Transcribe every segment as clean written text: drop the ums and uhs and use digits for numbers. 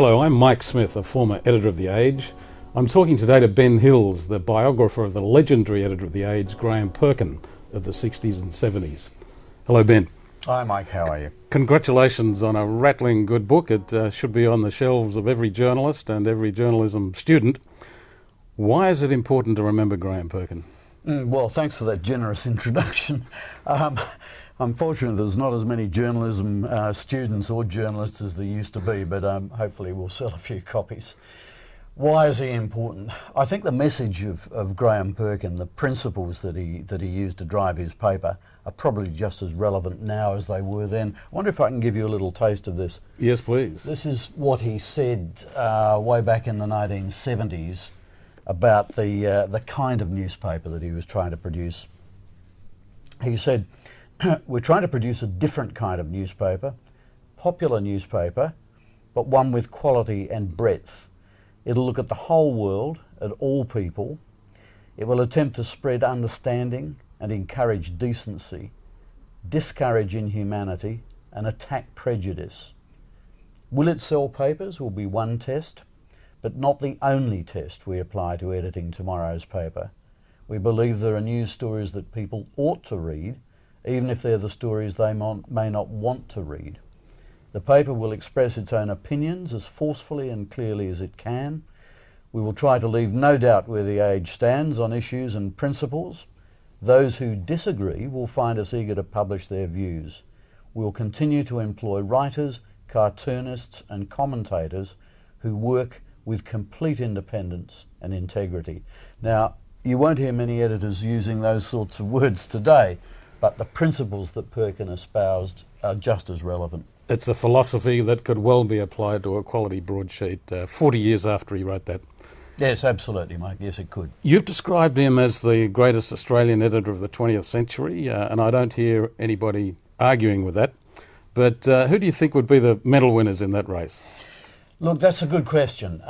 Hello, I'm Mike Smith, a former editor of The Age. I'm talking today to Ben Hills, the biographer of the legendary editor of The Age, Graham Perkin, of the 60s and 70s. Hello, Ben. Hi, Mike. How are you? Congratulations on a rattling good book. It should be on the shelves of every journalist and every journalism student. Why is it important to remember Graham Perkin? Well, thanks for that generous introduction. Unfortunately, there's not as many journalism students or journalists as there used to be, but hopefully we'll sell a few copies. Why is he important? I think the message of Graham Perkin, the principles that he used to drive his paper, are probably just as relevant now as they were then. I wonder if I can give you a little taste of this. Yes, please. This is what he said way back in the 1970s about the kind of newspaper that he was trying to produce. He said, "We're trying to produce a different kind of newspaper, popular newspaper, but one with quality and breadth. It'll look at the whole world, at all people. It will attempt to spread understanding and encourage decency, discourage inhumanity, and attack prejudice. Will it sell papers will be one test, but not the only test we apply to editing tomorrow's paper. We believe there are news stories that people ought to read, even if they're the stories they may not want to read. The paper will express its own opinions as forcefully and clearly as it can. We will try to leave no doubt where the Age stands on issues and principles. Those who disagree will find us eager to publish their views. We will continue to employ writers, cartoonists and commentators who work with complete independence and integrity." Now, you won't hear many editors using those sorts of words today, but the principles that Perkin espoused are just as relevant. It's a philosophy that could well be applied to a quality broadsheet 40 years after he wrote that. Yes, absolutely, Mike. Yes, it could. You've described him as the greatest Australian editor of the 20th century, and I don't hear anybody arguing with that. But who do you think would be the medal winners in that race? Look, that's a good question.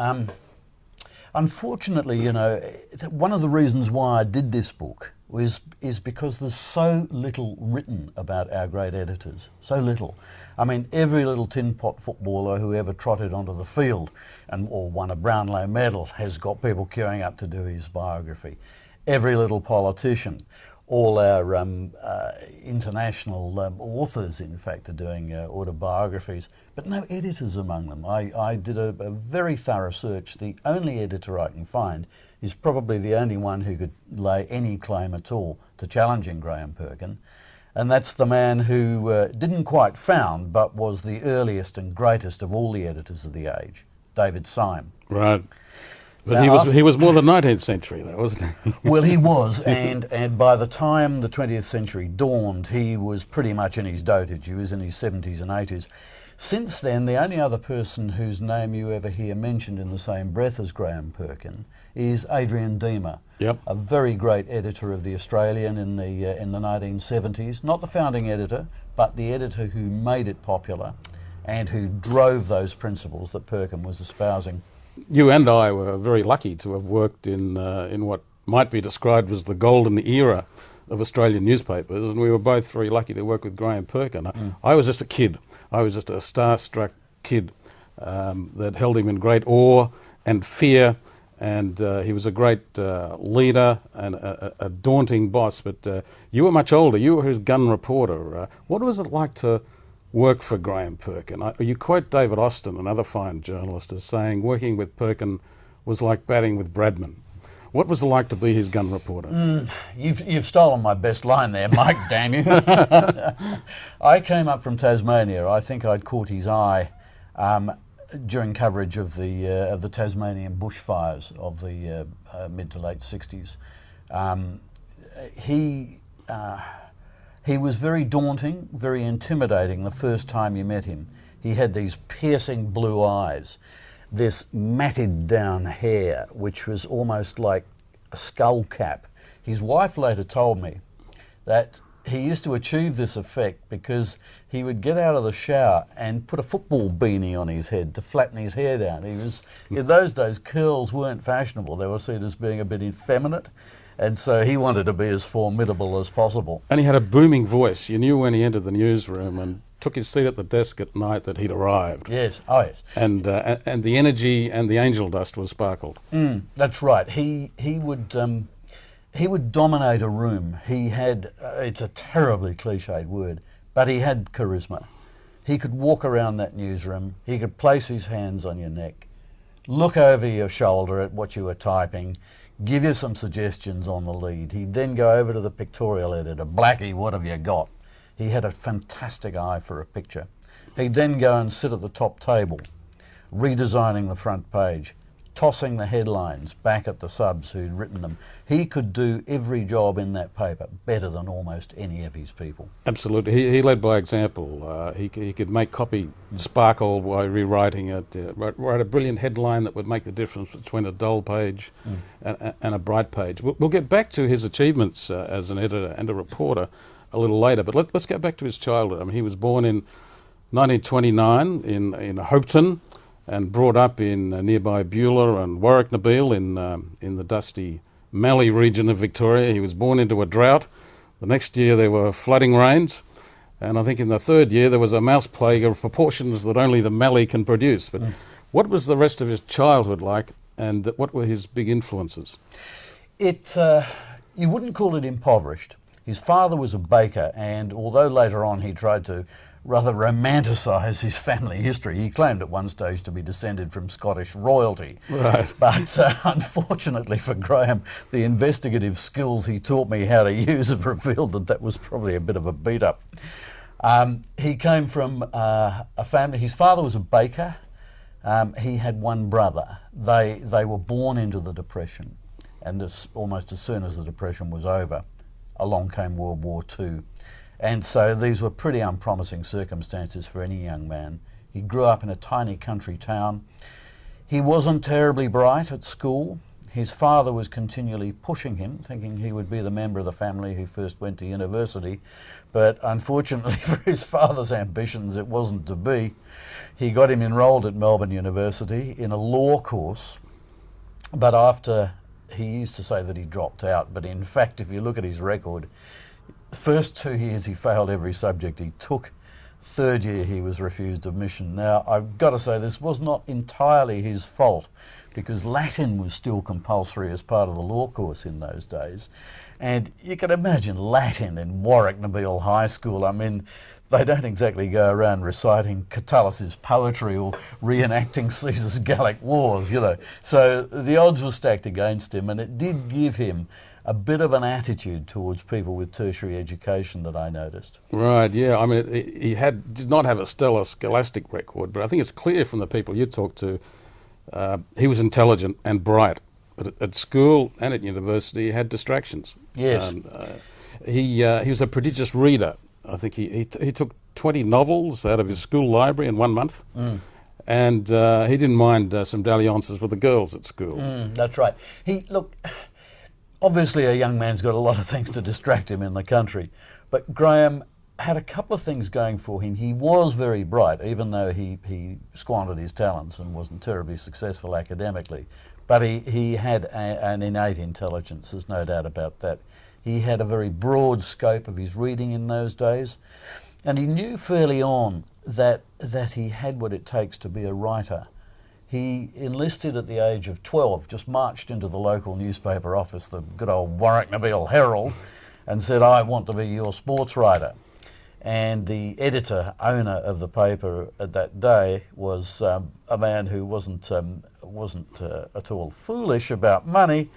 Unfortunately, you know, one of the reasons why I did this book is because there's so little written about our great editors, so little. I mean, every little tin pot footballer who ever trotted onto the field or won a Brownlow medal has got people queuing up to do his biography. Every little politician, all our international authors, in fact, are doing autobiographies, but no editors among them. I did a very thorough search. The only editor I can find is probably the only one who could lay any claim at all to challenging Graham Perkin, and that's the man who didn't quite found, but was the earliest and greatest of all the editors of The Age, David Syme. Right. But he was more the 19th century, though, wasn't he? Well, he was, and by the time the 20th century dawned, he was pretty much in his dotage. He was in his 70s and 80s. Since then, the only other person whose name you ever hear mentioned in the same breath as Graham Perkin is Adrian Deemer, a very great editor of The Australian in the 1970s. Not the founding editor, but the editor who made it popular and who drove those principles that Perkin was espousing. You and I were very lucky to have worked in what might be described as the golden era of Australian newspapers, and we were both very lucky to work with Graham Perkin. I was just a kid. I was just a starstruck kid that held him in great awe and fear, and he was a great leader and a daunting boss. But you were much older. You were his gun reporter. What was it like to work for Graham Perkin? You quote David Austin, another fine journalist, as saying working with Perkin was like batting with Bradman. What was it like to be his gun reporter? You've stolen my best line there, Mike, damn you. I came up from Tasmania. I think I'd caught his eye during coverage of the Tasmanian bushfires of the mid to late 60s. He was very daunting, very intimidating the first time you met him. He had these piercing blue eyes, this matted down hair, which was almost like a skull cap. His wife later told me that he used to achieve this effect because he would get out of the shower and put a football beanie on his head to flatten his hair down. He was, in those days, curls weren't fashionable. They were seen as being a bit effeminate. And so he wanted to be as formidable as possible. And he had a booming voice. You knew when he entered the newsroom, and took his seat at the desk at night that he'd arrived. Yes, oh yes. And the energy and the angel dust was sparkled. That's right. He would dominate a room. He had, it's a terribly cliched word, but he had charisma. He could walk around that newsroom, he could place his hands on your neck, look over your shoulder at what you were typing, give you some suggestions on the lead. He'd then go over to the pictorial editor, Blackie, what have you got? He had a fantastic eye for a picture. He'd then go and sit at the top table, redesigning the front page, tossing the headlines back at the subs who'd written them. He could do every job in that paper better than almost any of his people. Absolutely. He led by example. He could make copy sparkle by rewriting it, write a brilliant headline that would make the difference between a dull page and a bright page. We'll get back to his achievements as an editor and a reporter a little later, but let's get back to his childhood. I mean, he was born in 1929 in Hopeton, and brought up in nearby Beulah and Warwick-Nabil in the dusty Mallee region of Victoria. He was born into a drought. The next year there were flooding rains, and I think in the third year there was a mouse plague of proportions that only the Mallee can produce. But what was the rest of his childhood like, and what were his big influences? You wouldn't call it impoverished. His father was a baker, and although later on he tried to rather romanticise his family history. He claimed at one stage to be descended from Scottish royalty. Right. But unfortunately for Graham, the investigative skills he taught me how to use have revealed that that was probably a bit of a beat-up. He came from a family, his father was a baker. He had one brother. They were born into the Depression, and almost as soon as the Depression was over, along came World War II. And so these were pretty unpromising circumstances for any young man. He grew up in a tiny country town. He wasn't terribly bright at school. His father was continually pushing him, thinking he would be the member of the family who first went to university. But unfortunately for his father's ambitions, it wasn't to be. He got him enrolled at Melbourne University in a law course, but after, he used to say that he dropped out, but in fact, if you look at his record, the first 2 years he failed every subject he took. Third year he was refused admission. Now, I've got to say this was not entirely his fault, because Latin was still compulsory as part of the law course in those days. And you can imagine Latin in Warwick-Nabil High School. I mean, they don't exactly go around reciting Catullus's poetry or reenacting Caesar's Gallic Wars, you know. So the odds were stacked against him, and it did give him a bit of an attitude towards people with tertiary education that I noticed. Right, yeah. I mean, he did not have a stellar scholastic record, but I think it's clear from the people you talked to, he was intelligent and bright. But at school and at university, he had distractions. Yes. He was a prodigious reader. I think he took 20 novels out of his school library in 1 month. And he didn't mind some dalliances with the girls at school. That's right. Look, obviously a young man's got a lot of things to distract him in the country, but Graham had a couple of things going for him. He was very bright, even though he squandered his talents and wasn't terribly successful academically. But he had an innate intelligence, there's no doubt about that. He had a very broad scope of his reading in those days, and he knew fairly on that he had what it takes to be a writer. He enlisted at the age of 12, just marched into the local newspaper office, the good old Warwick-Nabil Herald, and said, "I want to be your sports writer." And the editor, owner of the paper at that day was a man who wasn't at all foolish about money.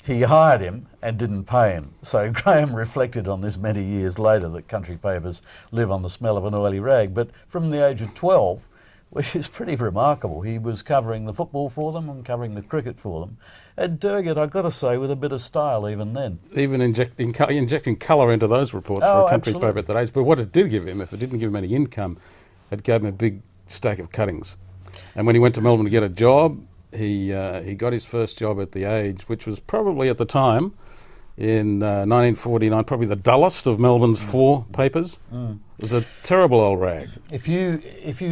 He hired him and didn't pay him. So Graham reflected on this many years later, that country papers live on the smell of an oily rag. But from the age of 12, which is pretty remarkable, he was covering the football for them and covering the cricket for them. And doing it, I've got to say, with a bit of style even then. Even injecting colour into those reports for a country absolutely. paper at that age. But what it did give him, if it didn't give him any income, it gave him a big stack of cuttings. And when he went to Melbourne to get a job, he got his first job at The Age, which was probably at the time, in 1949, probably the dullest of Melbourne's four papers. It was a terrible old rag. If you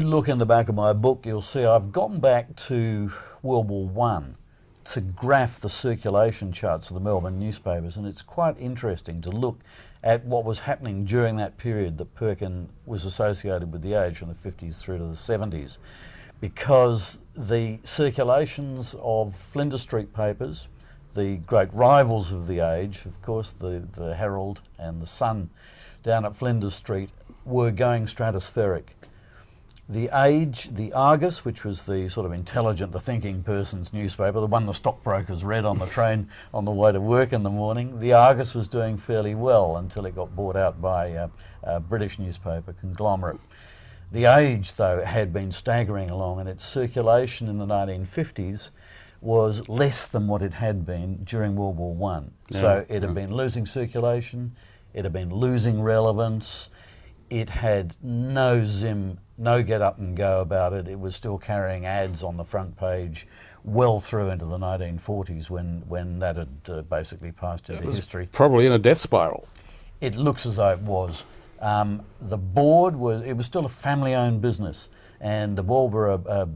look in the back of my book, you'll see I've gone back to World War I to graph the circulation charts of the Melbourne newspapers, and it's quite interesting to look at what was happening during that period that Perkin was associated with the Age, from the 50s through to the 70s, because the circulations of Flinders Street papers, the great rivals of the Age, of course, the Herald and the Sun down at Flinders Street, were going stratospheric. The Age, the Argus, which was the sort of intelligent, the thinking person's newspaper, the one the stockbrokers read on the train on the way to work in the morning, the Argus was doing fairly well until it got bought out by a British newspaper conglomerate. The Age, though, had been staggering along, and its circulation in the 1950s was less than what it had been during World War One. Yeah. So it had been losing circulation, it had been losing relevance, it had no zim, no get up and go about it. It was still carrying ads on the front page well through into the 1940s when that had basically passed into history. Probably in a death spiral. It looks as though it was. The board was, it was still a family-owned business, and the board were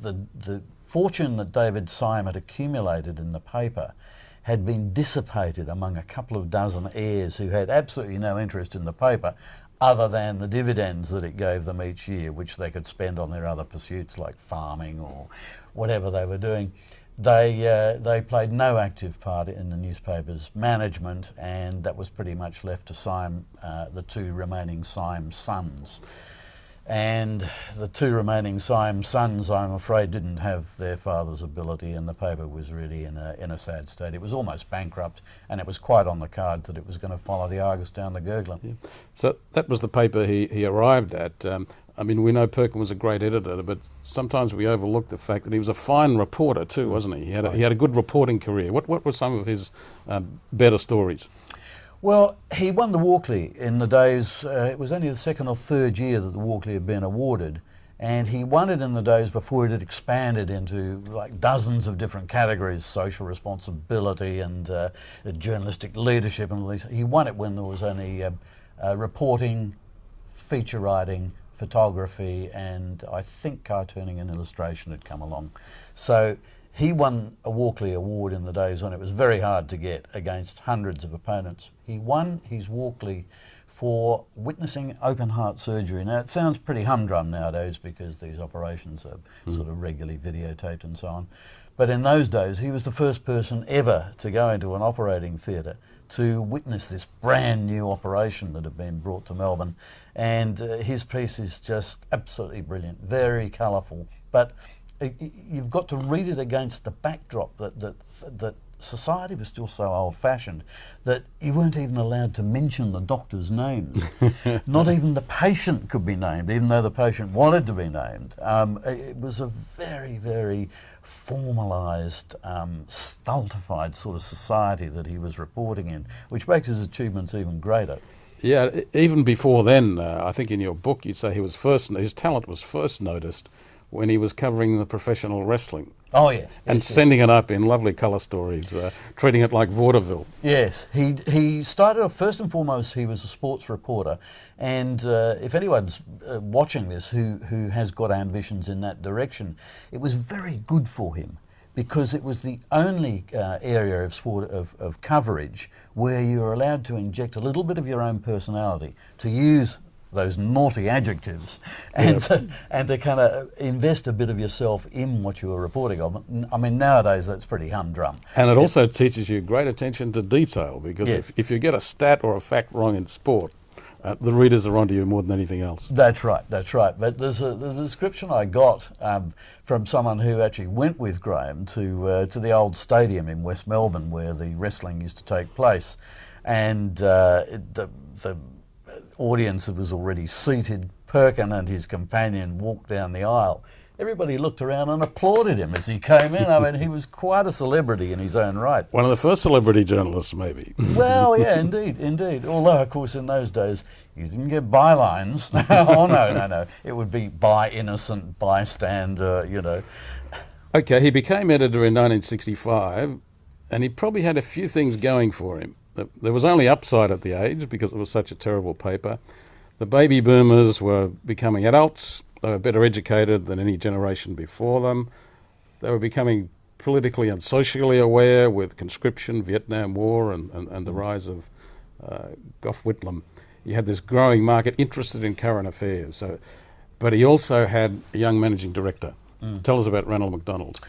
the fortune that David Syme had accumulated in the paper had been dissipated among a couple of dozen heirs who had absolutely no interest in the paper other than the dividends that it gave them each year, which they could spend on their other pursuits like farming or whatever they were doing. They played no active part in the newspaper's management, and that was pretty much left to Syme, the two remaining Syme sons. And the two remaining Syme sons, I'm afraid, didn't have their father's ability, and the paper was really in a sad state. It was almost bankrupt, and it was quite on the card that it was going to follow the Argus down the gurgler. Yeah. So that was the paper he arrived at. I mean, we know Perkin was a great editor, but sometimes we overlook the fact that he was a fine reporter too, wasn't he? He had a good reporting career. What were some of his better stories? Well, he won the Walkley in the days, it was only the second or third year that the Walkley had been awarded, and he won it in the days before it had expanded into like dozens of different categories, social responsibility and journalistic leadership and all these. He won it when there was only reporting, feature writing, photography, and I think cartooning and illustration had come along. So he won a Walkley Award in the days when it was very hard to get, against hundreds of opponents. He won his Walkley for witnessing open heart surgery. Now, it sounds pretty humdrum nowadays because these operations are sort of regularly videotaped and so on. But in those days, he was the first person ever to go into an operating theatre to witness this brand new operation that had been brought to Melbourne. And his piece is just absolutely brilliant, very colourful. But you've got to read it against the backdrop that society was still so old-fashioned that you weren't even allowed to mention the doctor's names. Not even the patient could be named, even though the patient wanted to be named. It was a very, very formalised, stultified sort of society that he was reporting in, which makes his achievements even greater. Yeah, even before then, I think in your book you'd say his talent was first noticed when he was covering the professional wrestling. Oh, yeah. And sending it up in lovely colour stories, treating it like vaudeville. Yes. He started off, first and foremost, he was a sports reporter. And if anyone's watching this who has got ambitions in that direction, it was very good for him, because it was the only area of sport of coverage where you were allowed to inject a little bit of your own personality, to use those naughty adjectives, and to kind of invest a bit of yourself in what you were reporting on. I mean, nowadays that's pretty humdrum. And it also teaches you great attention to detail, because if you get a stat or a fact wrong in sport, the readers are onto you more than anything else. That's right, that's right. But there's a description I got from someone who actually went with Graham to the old stadium in West Melbourne where the wrestling used to take place, and the audience was already seated. Perkin and his companion walked down the aisle. Everybody looked around and applauded him as he came in. I mean, he was quite a celebrity in his own right. One of the first celebrity journalists, maybe. Well, yeah, indeed, indeed. Although, of course, in those days, you didn't get bylines. Oh, no. It would be by innocent bystander, you know. Okay, he became editor in 1965, and he probably had a few things going for him. There was only upside at the Age because it was such a terrible paper. The baby boomers were becoming adults. They were better educated than any generation before them. They were becoming politically and socially aware with conscription, Vietnam War, and the rise of Gough Whitlam. He had this growing market interested in current affairs. So, but he also had a young managing director. Tell us about Ranald MacDonald.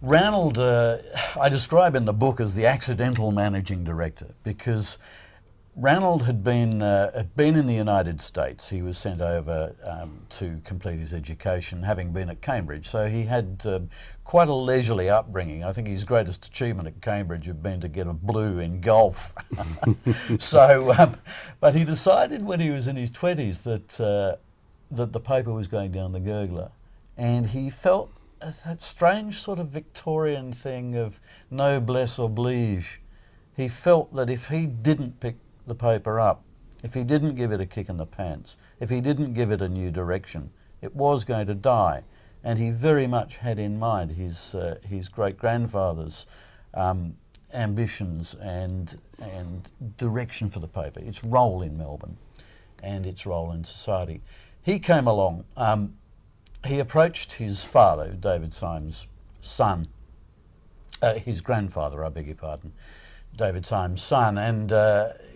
Ranald, I describe in the book as the accidental managing director, because Ranald had been in the United States. He was sent over to complete his education, having been at Cambridge. So he had quite a leisurely upbringing. I think his greatest achievement at Cambridge had been to get a blue in golf. So, but he decided when he was in his 20s that the paper was going down the gurgler, and he felt that strange sort of Victorian thing of noblesse oblige. He felt that if he didn't pick the paper up, if he didn't give it a kick in the pants, if he didn't give it a new direction, it was going to die. And he very much had in mind his great-grandfather's ambitions and direction for the paper, its role in Melbourne and its role in society. He came along, he approached his father, David Syme's son, his grandfather, I beg your pardon, David Syme's son, and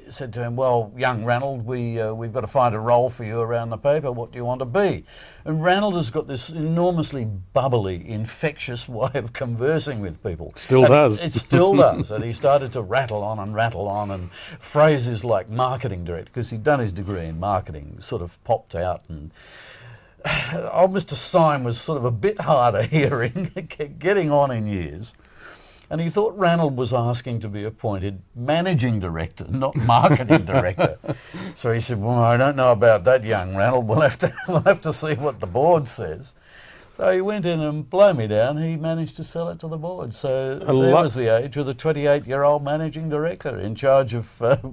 said to him, well, young Ranald, we've got to find a role for you around the paper. What do you want to be? And Ranald has got this enormously bubbly, infectious way of conversing with people. Still does. It still does. And he started to rattle on, and phrases like marketing director, because he'd done his degree in marketing, sort of popped out, and old Mr. Syme was sort of a bit harder hearing, getting on in years. And he thought Ranald was asking to be appointed managing director, not marketing director. So he said, well, I don't know about that, young Ranald. We'll have to see what the board says. So he went in and, blow me down, he managed to sell it to the board. So there was the age with a 28-year-old managing director in charge of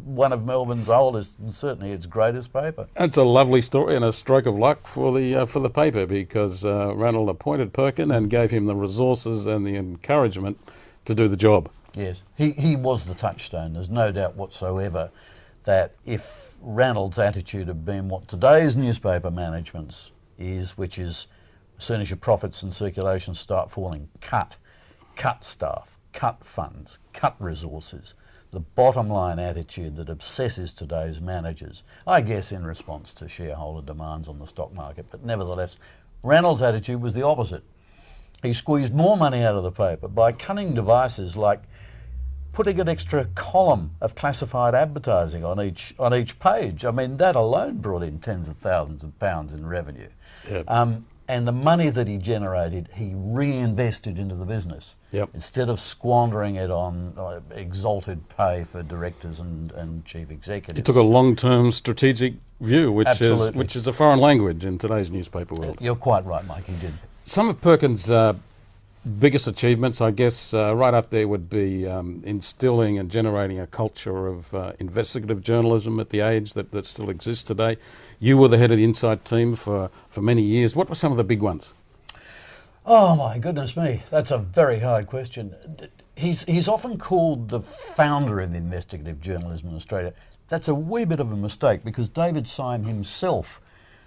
one of Melbourne's oldest and certainly its greatest paper. That's a lovely story and a stroke of luck for the paper, because Ranald appointed Perkin and gave him the resources and the encouragement to do the job. Yes, he was the touchstone. There's no doubt whatsoever that if Ranald's attitude had been what today's newspaper management's is, which is as soon as your profits and circulation start falling, cut staff, cut funds, cut resources, the bottom line attitude that obsesses today's managers, I guess in response to shareholder demands on the stock market, but nevertheless, Ranald's attitude was the opposite. He squeezed more money out of the paper by cunning devices like putting an extra column of classified advertising on each page. I mean, that alone brought in tens of thousands of pounds in revenue. Yep. And the money that he generated, he reinvested into the business. Yep. Instead of squandering it on exalted pay for directors and chief executives. He took a long-term strategic view, which is a foreign language in today's newspaper world. You're quite right, Mike, he did. Some of Perkin's biggest achievements, I guess, right up there would be instilling and generating a culture of investigative journalism at the Age that still exists today. You were the head of the Insight team for many years. What were some of the big ones? Oh my goodness me, that's a very hard question. He's often called the founder of investigative journalism in Australia. That's a wee bit of a mistake, because David Syme himself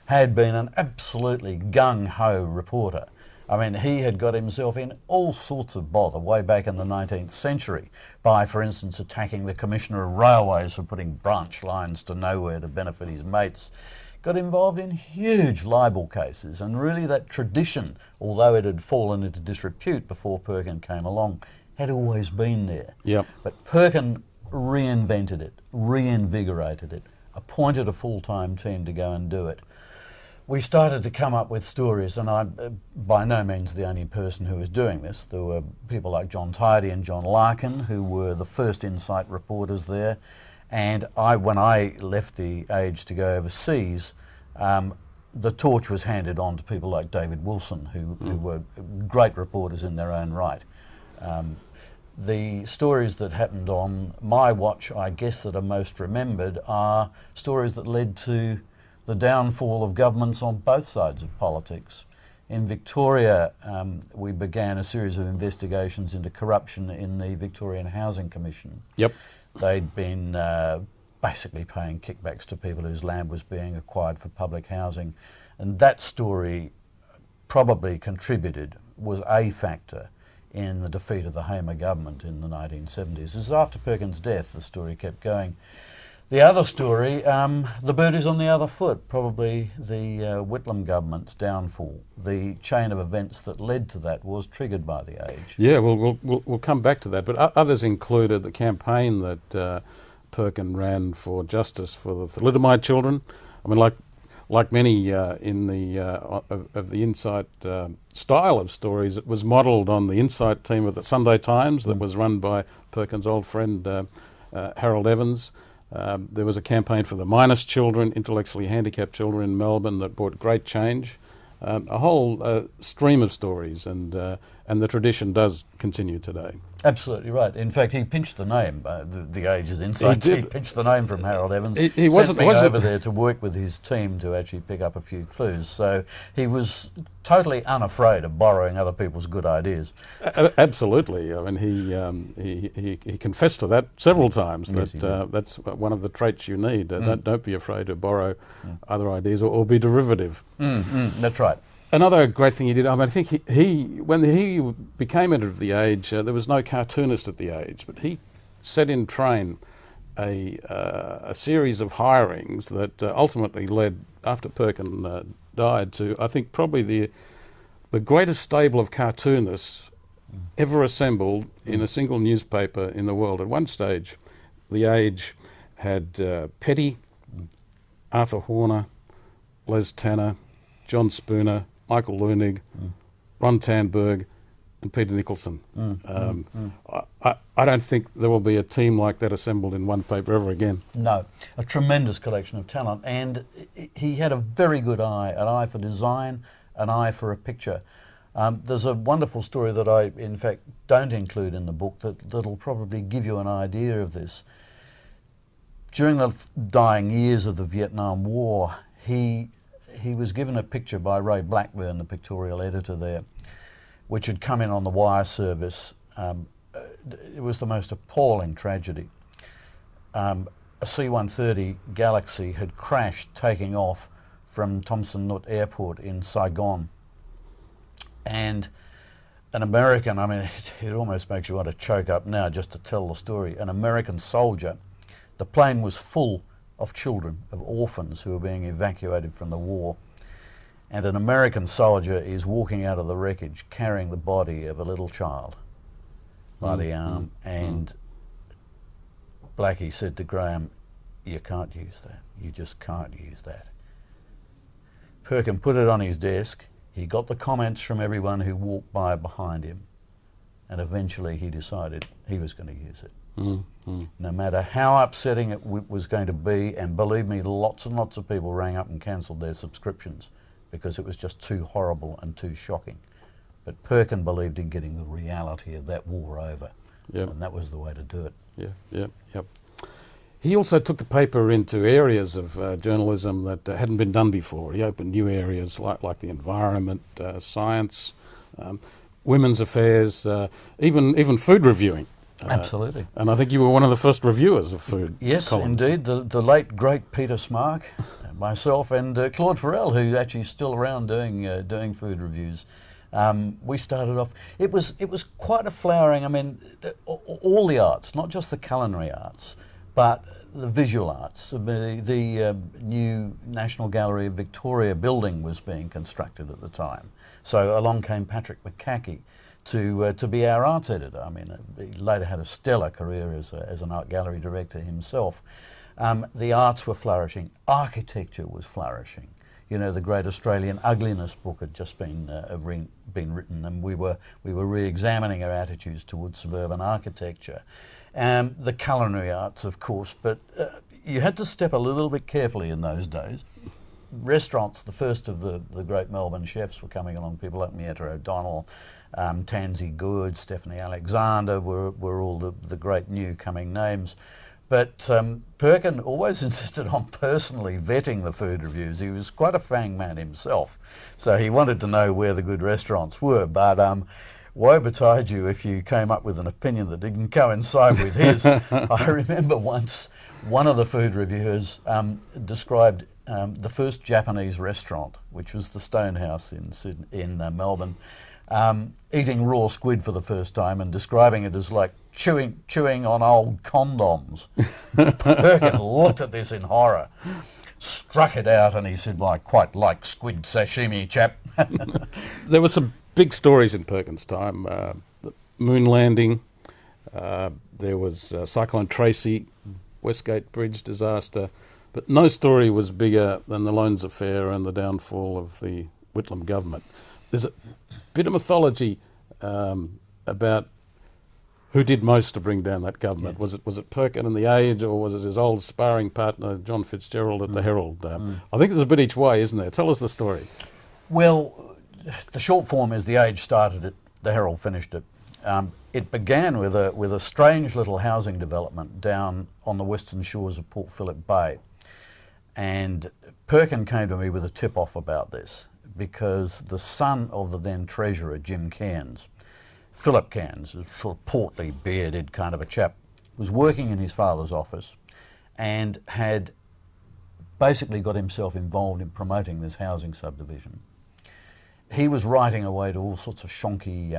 had been an absolutely gung-ho reporter. I mean, he had got himself in all sorts of bother way back in the 19th century by, for instance, attacking the Commissioner of Railways for putting branch lines to nowhere to benefit his mates. Got involved in huge libel cases, and really that tradition, although it had fallen into disrepute before Perkin came along, had always been there. Yep. But Perkin reinvented it, reinvigorated it, appointed a full-time team to go and do it. We started to come up with stories, and I'm by no means the only person who was doing this. There were people like John Tidy and John Larkin, who were the first Insight reporters there. And when I left the Age to go overseas, the torch was handed on to people like David Wilson, who were great reporters in their own right. The stories that happened on my watch, I guess, that are most remembered are stories that led to the downfall of governments on both sides of politics. In Victoria, we began a series of investigations into corruption in the Victorian Housing Commission. Yep. They'd been basically paying kickbacks to people whose land was being acquired for public housing. And that story probably contributed, was a factor in the defeat of the Hamer government in the 1970s. This is after Perkin's death. The story kept going. The other story, the bird is on the other foot, probably the Whitlam government's downfall. The chain of events that led to that was triggered by the Age. Yeah, we'll come back to that. But others included the campaign that Perkin ran for justice for the thalidomide children. I mean, like many in the of the Insight style of stories, it was modelled on the Insight team of the Sunday Times that was run by Perkin's old friend Harold Evans. There was a campaign for the minus children, intellectually handicapped children in Melbourne that brought great change. A whole stream of stories, and the tradition does continue today. Absolutely right. In fact, he pinched the name. The Age's Insight. He pinched the name from Harold Evans. He wasn't over there to work with his team to actually pick up a few clues. So he was totally unafraid of borrowing other people's good ideas. Absolutely. I mean, he confessed to that several times. Yes, That's one of the traits you need. Don't be afraid to borrow other ideas or be derivative. That's right. Another great thing he did, I mean, I think when he became editor of the Age, there was no cartoonist at the Age, but he set in train a series of hirings that ultimately led, after Perkin died, to, I think, probably the greatest stable of cartoonists ever assembled in a single newspaper in the world. At one stage, the Age had Petty, Arthur Horner, Les Tanner, John Spooner, Michael Leunig, Ron Tanberg, and Peter Nicholson. I don't think there will be a team like that assembled in one paper ever again. No, a tremendous collection of talent, and he had a very good eye, an eye for design, an eye for a picture. There's a wonderful story that I, in fact, don't include in the book that'll probably give you an idea of this. During the dying years of the Vietnam War, he was given a picture by Ray Blackburn, the pictorial editor there, which had come in on the wire service. It was the most appalling tragedy. A C-130 Galaxy had crashed taking off from Thom Son Nhut Airport in Saigon. And an American, I mean, it almost makes you want to choke up now just to tell the story, an American soldier, the plane was full of children, of orphans who were being evacuated from the war. And an American soldier is walking out of the wreckage carrying the body of a little child by the arm. And Blackie said to Graham, "You can't use that. You just can't use that." Perkin put it on his desk. He got the comments from everyone who walked by behind him. And eventually he decided he was going to use it. No matter how upsetting it was going to be, and believe me, lots and lots of people rang up and cancelled their subscriptions because it was just too horrible and too shocking. But Perkin believed in getting the reality of that war over, and that was the way to do it. Yep. He also took the paper into areas of journalism that hadn't been done before. He opened new areas like the environment, science, women's affairs, even food reviewing. Absolutely. And I think you were one of the first reviewers of food Yes, columns. indeed. The late, great Peter Smark, myself, and Claude Farrell, who actually is still around doing food reviews. We started off, it was quite a flowering, I mean, all the arts, not just the culinary arts, but the visual arts. The new National Gallery of Victoria building was being constructed at the time. So along came Patrick McCackey to be our arts editor. I mean, he later had a stellar career as an art gallery director himself. The arts were flourishing. Architecture was flourishing. You know, the Great Australian Ugliness book had just been written, and we were re-examining our attitudes towards suburban architecture. The culinary arts, of course, but you had to step a little bit carefully in those days. Restaurants, the first of the great Melbourne chefs were coming along, people like Mietta O'Donnell, Tansy Good, Stephanie Alexander were all the great new coming names. But Perkin always insisted on personally vetting the food reviews. He was quite a fang man himself, so he wanted to know where the good restaurants were. But woe betide you if you came up with an opinion that didn't coincide with his. I remember once one of the food reviewers described the first Japanese restaurant, which was the Stonehouse in Melbourne. eating raw squid for the first time and describing it as like chewing on old condoms. Perkin looked at this in horror, struck it out, and he said, "I quite like squid sashimi, chap." There were some big stories in Perkin's time. The moon landing, there was Cyclone Tracy, Westgate Bridge disaster, but no story was bigger than the Loans Affair and the downfall of the Whitlam government. There's a bit of mythology about who did most to bring down that government. Yeah. Was it Perkin and the Age, or was it his old sparring partner John Fitzgerald at the Herald? I think there's a bit each way, isn't there? Tell us the story. Well, the short form is the Age started it, the Herald finished it. It began with a strange little housing development down on the western shores of Port Phillip Bay, and Perkin came to me with a tip-off about this because the son of the then treasurer Jim Cairns, Philip Cairns, a sort of portly, bearded kind of a chap, was working in his father's office and had basically got himself involved in promoting this housing subdivision. He was writing away to all sorts of shonky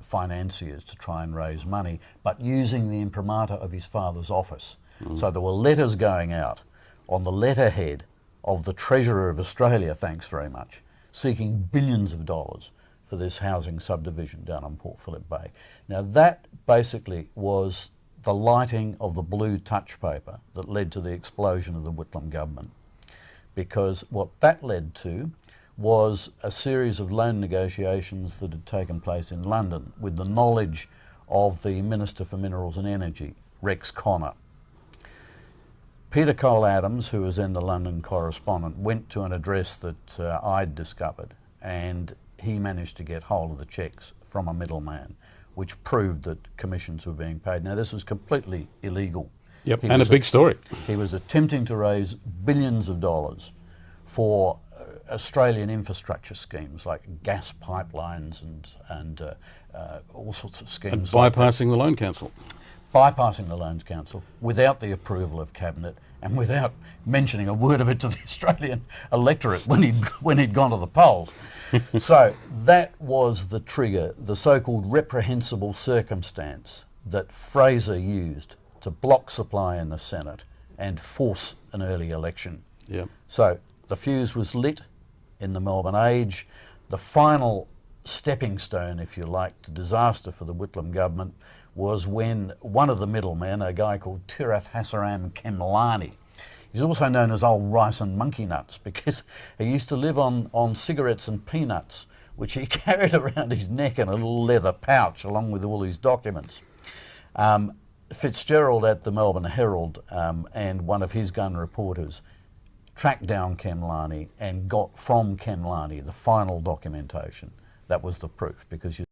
financiers to try and raise money, but using the imprimatur of his father's office. So there were letters going out on the letterhead of the Treasurer of Australia, thanks very much, seeking billions of dollars for this housing subdivision down on Port Phillip Bay. Now that basically was the lighting of the blue touch paper that led to the explosion of the Whitlam government, because what that led to was a series of loan negotiations that had taken place in London with the knowledge of the Minister for Minerals and Energy, Rex Connor. Peter Cole Adams, who was then the London correspondent, went to an address that I'd discovered, and he managed to get hold of the cheques from a middleman, which proved that commissions were being paid. Now, this was completely illegal. Yep, and a big story. He was attempting to raise billions of dollars for Australian infrastructure schemes like gas pipelines and all sorts of schemes. And bypassing the Loan Council. Bypassing the Loans Council without the approval of Cabinet and without mentioning a word of it to the Australian electorate when he'd gone to the polls. So that was the trigger, the so-called reprehensible circumstance that Fraser used to block supply in the Senate and force an early election. Yeah. So the fuse was lit in the Melbourne Age. The final stepping stone, if you like, to disaster for the Whitlam government was when one of the middlemen, a guy called Tirath Hassaram Kemlani, he's also known as Old Rice and Monkey Nuts because he used to live on cigarettes and peanuts, which he carried around his neck in a little leather pouch along with all his documents. Fitzgerald at the Melbourne Herald and one of his gun reporters tracked down Kemlani and got from Kemlani the final documentation. That was the proof, because you